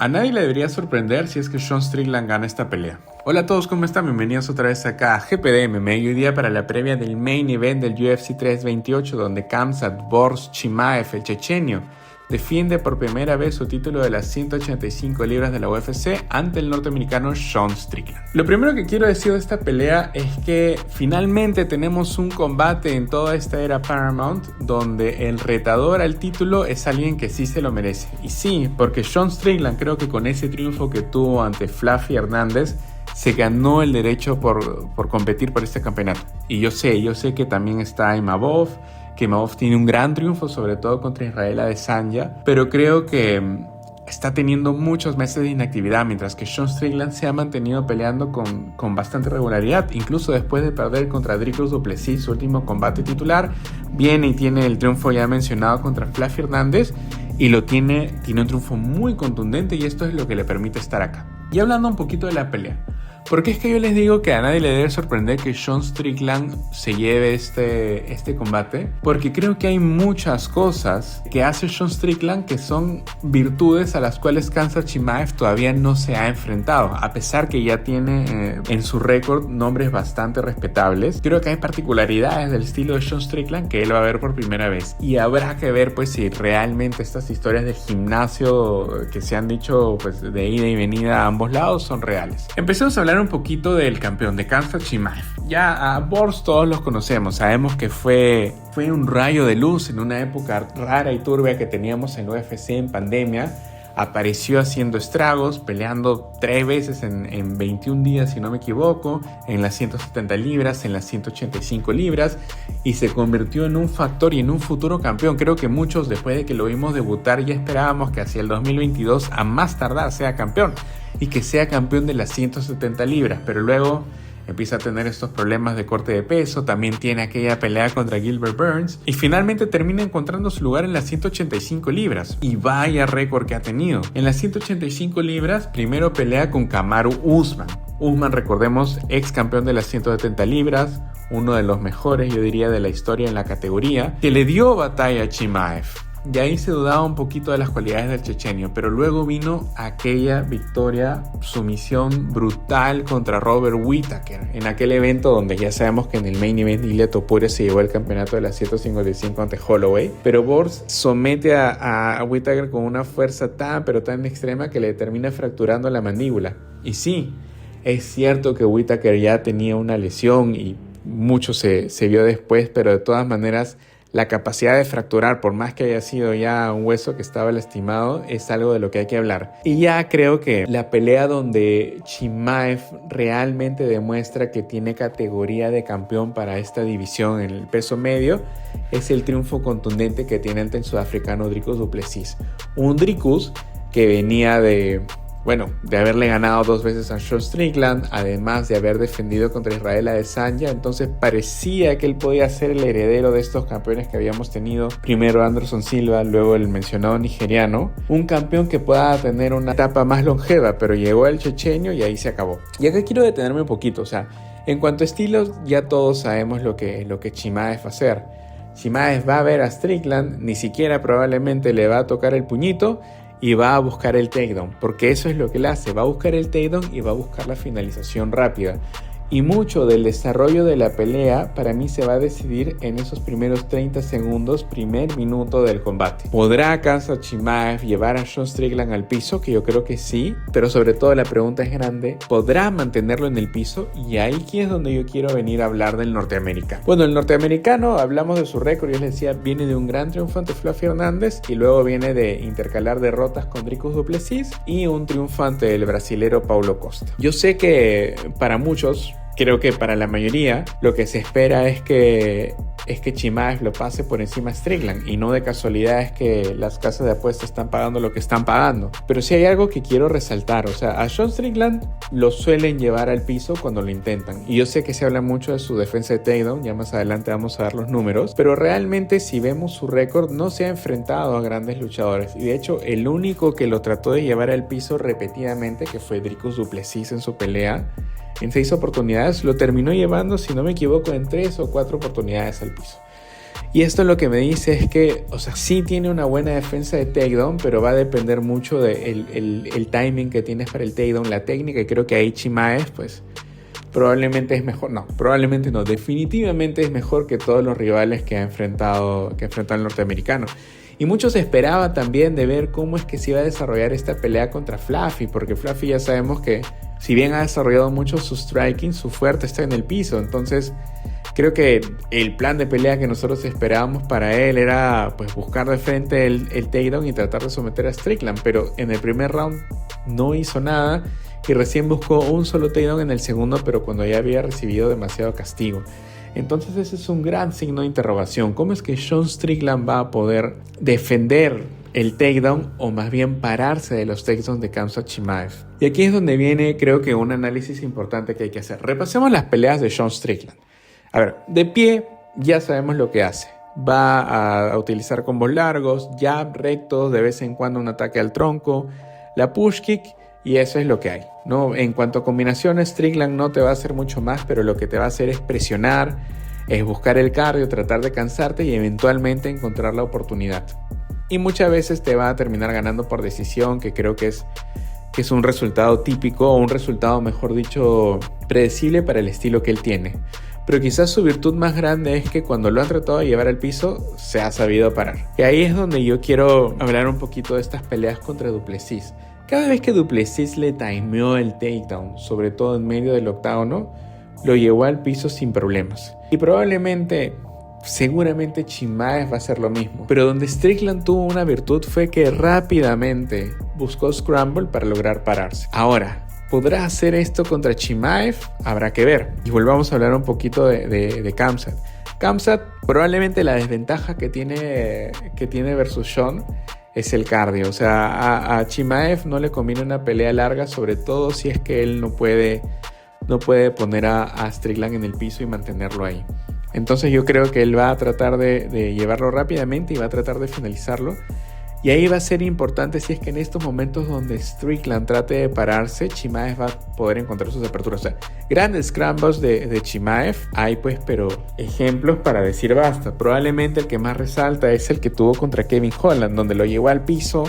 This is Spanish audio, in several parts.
A nadie le debería sorprender si es que Sean Strickland gana esta pelea. Hola a todos, ¿cómo están? Bienvenidos otra vez acá a GPD MMA y hoy día para la previa del main event del UFC 328 donde Khamzat Bors Chimaev, el chechenio, defiende por primera vez su título de las 185 libras de la UFC ante el norteamericano Sean Strickland. Lo primero que quiero decir de esta pelea es que finalmente tenemos un combate en toda esta era Paramount donde el retador al título es alguien que sí se lo merece. Y sí, porque Sean Strickland creo que con ese triunfo que tuvo ante Fluffy Hernández se ganó el derecho por competir por este campeonato. Y yo sé que también está Imavov, que Imavov tiene un gran triunfo, sobre todo contra Israel Adesanya, pero creo que está teniendo muchos meses de inactividad, mientras que Sean Strickland se ha mantenido peleando con bastante regularidad, incluso después de perder contra Dricus du Plessis, su último combate titular, viene y tiene el triunfo ya mencionado contra Fluffy Hernández, y tiene un triunfo muy contundente, y esto es lo que le permite estar acá. Y hablando un poquito de la pelea, porque es que yo les digo que a nadie le debe sorprender que Sean Strickland se lleve este combate, porque creo que hay muchas cosas que hace Sean Strickland que son virtudes a las cuales Khamzat Chimaev todavía no se ha enfrentado, a pesar que ya tiene en su récord nombres bastante respetables. Creo que hay particularidades del estilo de Sean Strickland que él va a ver por primera vez, y habrá que ver pues si realmente estas historias del gimnasio que se han dicho pues de ida y venida a ambos lados son reales. Empecemos a hablar un poquito del campeón, de Khamzat Chimaev. Ya a Bors todos los conocemos, sabemos que fue un rayo de luz en una época rara y turbia que teníamos en UFC en pandemia. Apareció haciendo estragos, peleando 3 veces en 21 días, si no me equivoco, en las 170 libras, en las 185 libras, y se convirtió en un factor y en un futuro campeón. Creo que muchos, después de que lo vimos debutar, ya esperábamos que hacia el 2022, a más tardar, sea campeón, y que sea campeón de las 170 libras, pero luego empieza a tener estos problemas de corte de peso, también tiene aquella pelea contra Gilbert Burns y finalmente termina encontrando su lugar en las 185 libras. Y vaya récord que ha tenido. En las 185 libras, primero pelea con Kamaru Usman. Usman, recordemos, ex campeón de las 170 libras, uno de los mejores, yo diría, de la historia en la categoría, que le dio batalla a Chimaev. Y ahí se dudaba un poquito de las cualidades del chechenio, pero luego vino aquella victoria, sumisión brutal contra Robert Whittaker, en aquel evento donde ya sabemos que en el main event Ilia Topuria se llevó el campeonato de las 155 ante Holloway, pero Bors somete a Whittaker con una fuerza tan extrema que le termina fracturando la mandíbula. Y sí, es cierto que Whittaker ya tenía una lesión y mucho se vio después, pero de todas maneras la capacidad de fracturar, por más que haya sido ya un hueso que estaba lastimado, es algo de lo que hay que hablar. Y ya creo que la pelea donde Chimaev realmente demuestra que tiene categoría de campeón para esta división en el peso medio es el triunfo contundente que tiene ante el sudafricano Dricus du Plessis. Un Dricus que venía de haberle ganado 2 veces a Sean Strickland, además de haber defendido contra Israel Adesanya, entonces parecía que él podía ser el heredero de estos campeones que habíamos tenido, primero Anderson Silva, luego el mencionado nigeriano, un campeón que pueda tener una etapa más longeva, pero llegó el chechenio y ahí se acabó. Y acá quiero detenerme un poquito, en cuanto a estilos, ya todos sabemos lo que Chimaev va a hacer. Chimaev va a ver a Strickland, ni siquiera probablemente le va a tocar el puñito, y va a buscar el takedown, porque eso es lo que él hace, va a buscar el takedown y va a buscar la finalización rápida. Y mucho del desarrollo de la pelea para mí se va a decidir en esos primeros 30 segundos, primer minuto del combate. ¿Podrá Khamzat Chimaev llevar a Sean Strickland al piso? Que yo creo que sí, pero sobre todo la pregunta es grande, ¿podrá mantenerlo en el piso? Y aquí es donde yo quiero venir a hablar del norteamericano. Bueno, el norteamericano, hablamos de su récord, yo les decía, viene de un gran triunfo ante Fluffy Hernández y luego viene de intercalar derrotas con Dricus du Plessis y un triunfo ante el brasilero Paulo Costa. Yo sé que para muchos, creo que para la mayoría, lo que se espera es que Chimaev lo pase por encima a Strickland, y no de casualidad es que las casas de apuestas están pagando lo que están pagando. Pero sí hay algo que quiero resaltar, a Sean Strickland lo suelen llevar al piso cuando lo intentan, y yo sé que se habla mucho de su defensa de takedown, ya más adelante vamos a dar los números, pero realmente si vemos su récord no se ha enfrentado a grandes luchadores, y de hecho el único que lo trató de llevar al piso repetidamente, que fue Dricus du Plessis en su pelea, en 6 oportunidades, lo terminó llevando, si no me equivoco, en 3 o 4 oportunidades al piso. Y esto lo que me dice es que, o sea, sí tiene una buena defensa de takedown, pero va a depender mucho del el timing que tienes para el takedown, la técnica. Y creo que ahí Chimaev, pues, probablemente es mejor. No, probablemente no. Definitivamente es mejor que todos los rivales que ha enfrentado el norteamericano. Y muchos esperaban también de ver cómo es que se iba a desarrollar esta pelea contra Fluffy, porque Fluffy ya sabemos que, si bien ha desarrollado mucho su striking, su fuerte está en el piso. Entonces, creo que el plan de pelea que nosotros esperábamos para él era pues buscar de frente el takedown y tratar de someter a Strickland, pero en el primer round no hizo nada y recién buscó un solo takedown en el segundo, pero cuando ya había recibido demasiado castigo. Entonces ese es un gran signo de interrogación. ¿Cómo es que Sean Strickland va a poder defender el takedown o más bien pararse de los takedowns de Khamzat Chimaev? Y aquí es donde viene, creo que, un análisis importante que hay que hacer. Repasemos las peleas de Sean Strickland. A ver, de pie ya sabemos lo que hace. Va a utilizar combos largos, jab, rectos, de vez en cuando un ataque al tronco, la push kick, y eso es lo que hay, ¿no? En cuanto a combinaciones, Strickland no te va a hacer mucho más, pero lo que te va a hacer es presionar, es buscar el cardio, tratar de cansarte y eventualmente encontrar la oportunidad. Y muchas veces te va a terminar ganando por decisión, que creo que es un resultado típico, o un resultado, mejor dicho, predecible para el estilo que él tiene. Pero quizás su virtud más grande es que cuando lo han tratado de llevar al piso, se ha sabido parar. Y ahí es donde yo quiero hablar un poquito de estas peleas contra Du Plessis. Cada vez que Du Plessis le timeó el takedown, sobre todo en medio del octágono, lo llevó al piso sin problemas. Y seguramente Chimaev va a hacer lo mismo. Pero donde Strickland tuvo una virtud fue que rápidamente buscó scramble para lograr pararse. Ahora, ¿podrá hacer esto contra Chimaev? Habrá que ver. Y volvamos a hablar un poquito de Khamzat. Khamzat, probablemente la desventaja que tiene versus Sean es el cardio. O sea, a Chimaev no le conviene una pelea larga, sobre todo si es que él no puede poner a Strickland en el piso y mantenerlo ahí. Entonces yo creo que él va a tratar de llevarlo rápidamente y va a tratar de finalizarlo. Y ahí va a ser importante si es que en estos momentos donde Strickland trate de pararse, Chimaev va a poder encontrar sus aperturas. O sea, grandes scrambles de Chimaev hay, pues, pero ejemplos para decir basta. Probablemente el que más resalta es el que tuvo contra Kevin Holland, donde lo llevó al piso,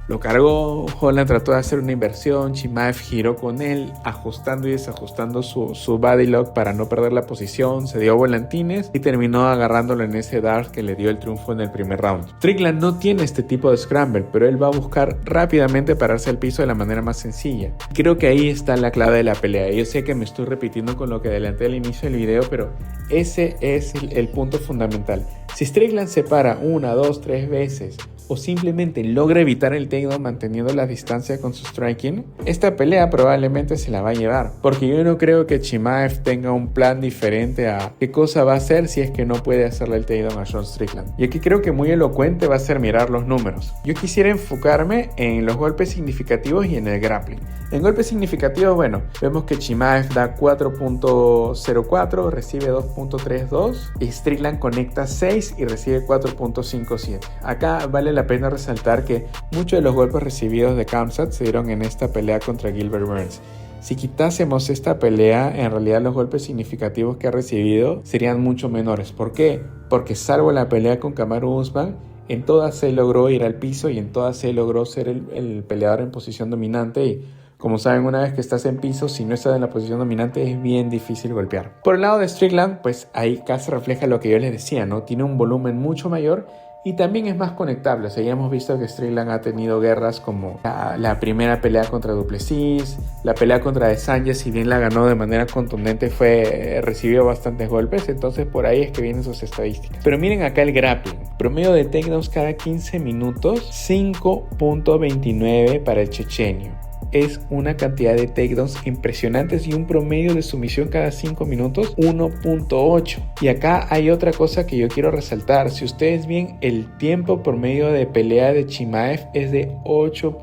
lo cargó, Holland trató de hacer una inversión, Chimaev giró con él, ajustando y desajustando su body lock para no perder la posición, se dio volantines y terminó agarrándolo en ese dart que le dio el triunfo en el primer round. Strickland no tiene este tipo de scramble, pero él va a buscar rápidamente pararse al piso de la manera más sencilla. Creo que ahí está la clave de la pelea. Yo sé que me estoy repitiendo con lo que adelanté al inicio del video, pero ese es el punto fundamental. Si Strickland se para 1, 2, 3 veces o simplemente logra evitar el takedown manteniendo la distancia con su striking, esta pelea probablemente se la va a llevar. Porque yo no creo que Chimaev tenga un plan diferente a qué cosa va a hacer si es que no puede hacerle el takedown a Sean Strickland. Y aquí creo que muy elocuente va a ser mirar los números. Yo quisiera enfocarme en los golpes significativos y en el grappling. En golpes significativos, bueno, vemos que Chimaev da 4.04, recibe 2.32 y Strickland conecta 6 y recibe 4.57. Acá vale la pena resaltar que muchos de los golpes recibidos de Khamzat se dieron en esta pelea contra Gilbert Burns. Si quitásemos esta pelea, en realidad los golpes significativos que ha recibido serían mucho menores. ¿Por qué? Porque salvo la pelea con Kamaru Usman, en todas se logró ir al piso y en todas se logró ser el peleador en posición dominante. Y como saben, una vez que estás en piso, si no estás en la posición dominante, es bien difícil golpear. Por el lado de Strickland, pues ahí casi refleja lo que yo les decía, ¿no? Tiene un volumen mucho mayor y también es más conectable. O sea, ya hemos visto que Strickland ha tenido guerras como la primera pelea contra Du Plessis, la pelea contra Adesanya, si bien la ganó de manera contundente, recibió bastantes golpes. Entonces por ahí es que vienen sus estadísticas. Pero miren acá el grappling. Promedio de takedowns cada 15 minutos, 5.29 para el chechenio. Es una cantidad de takedowns impresionantes y un promedio de sumisión cada 5 minutos 1.8. Y acá hay otra cosa que yo quiero resaltar. Si ustedes ven, el tiempo promedio de pelea de Chimaev es de 8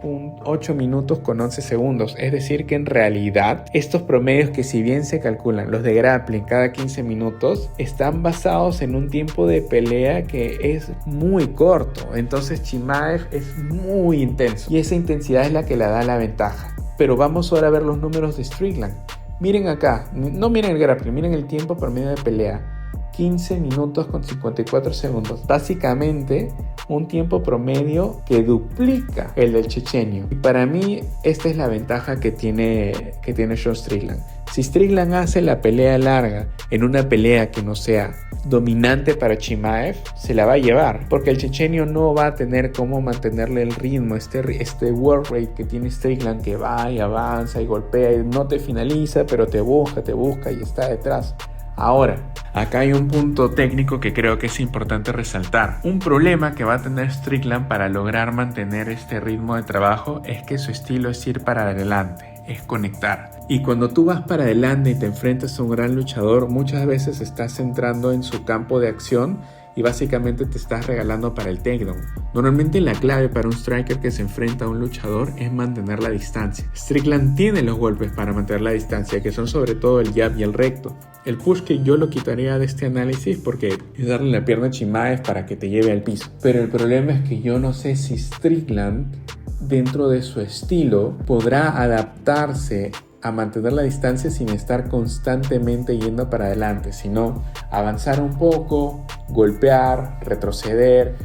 minutos con 11 segundos. Es decir que en realidad estos promedios, que si bien se calculan los de grappling cada 15 minutos, están basados en un tiempo de pelea que es muy corto. Entonces Chimaev es muy intenso y esa intensidad es la que le da la ventaja. Pero vamos ahora a ver los números de Strickland. Miren acá, no miren el grappling, miren el tiempo promedio de pelea. 15 minutos con 54 segundos. Básicamente un tiempo promedio que duplica el del chechenio. Y para mí esta es la ventaja que tiene Sean Strickland. Si Strickland hace la pelea larga en una pelea que no sea dominante para Chimaev, se la va a llevar, porque el chechenio no va a tener cómo mantenerle el ritmo, este work rate que tiene Strickland, que va y avanza y golpea y no te finaliza, pero te busca y está detrás. Ahora, acá hay un punto técnico que creo que es importante resaltar. Un problema que va a tener Strickland para lograr mantener este ritmo de trabajo es que su estilo es ir para adelante, es conectar. Y cuando tú vas para adelante y te enfrentas a un gran luchador, muchas veces estás entrando en su campo de acción y básicamente te estás regalando para el takedown. Normalmente la clave para un striker que se enfrenta a un luchador es mantener la distancia. Strickland tiene los golpes para mantener la distancia, que son sobre todo el jab y el recto. El push kick yo lo quitaría de este análisis porque es darle la pierna a Chimaev para que te lleve al piso. Pero el problema es que yo no sé si Strickland, dentro de su estilo, podrá adaptarse a mantener la distancia sin estar constantemente yendo para adelante, sino avanzar un poco, golpear, retroceder,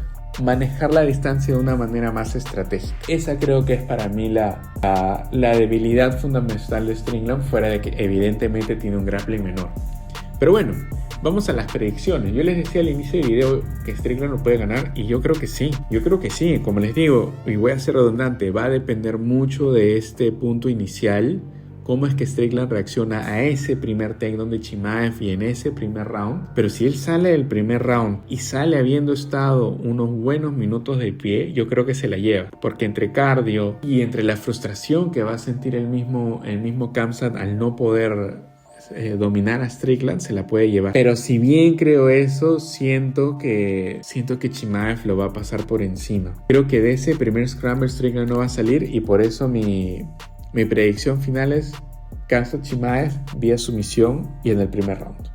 manejar la distancia de una manera más estratégica. Esa creo que es para mí la debilidad fundamental de Strickland, fuera de que evidentemente tiene un grappling menor. Pero bueno, vamos a las predicciones. Yo les decía al inicio del video que Strickland lo puede ganar y yo creo que sí. Como les digo, y voy a ser redundante, va a depender mucho de este punto inicial. Cómo es que Strickland reacciona a ese primer takedown de Chimaev y en ese primer round. Pero si él sale del primer round y sale habiendo estado unos buenos minutos de pie, yo creo que se la lleva. Porque entre cardio y entre la frustración que va a sentir el mismo Khamzat al no poder dominar a Strickland, se la puede llevar. Pero si bien creo eso, siento que Chimaev lo va a pasar por encima. Creo que de ese primer scramble Strickland no va a salir y por eso mi predicción final es Khamzat Chimaev vía sumisión y en el primer round.